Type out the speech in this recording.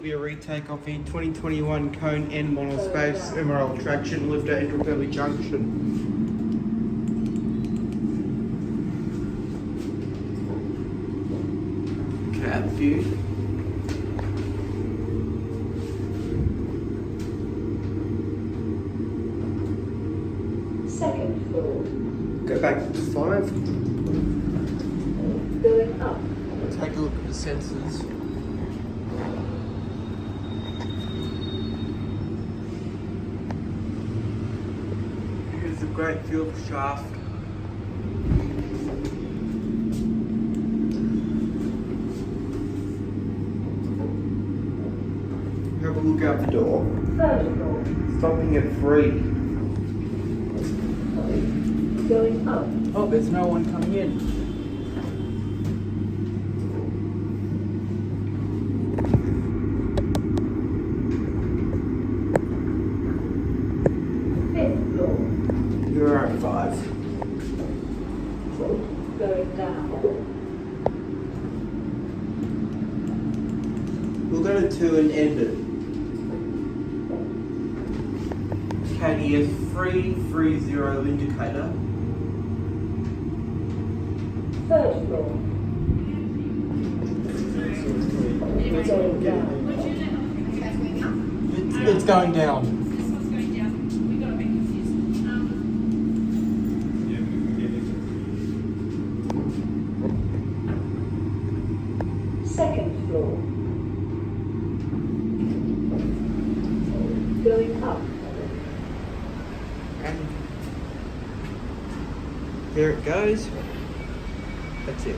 Be a retake of the 2021 KONE MonoSpace MRL Traction lift at Indooroopilly Junction. Cab view. Second floor. Go back to 5. Going up. Take a look at the sensors. Here's a great fuel shaft. Have a look out the door. Third floor. Stopping at 3. Going up. Oh, there's no one coming in. Fifth floor. You're at 5. Going down. We'll go to 2 and end it. KDS 330 indicator. Third floor. Going down. It's going down. This one's going down. We got a bit confused. Second floor. Going up. And there it goes. That's it.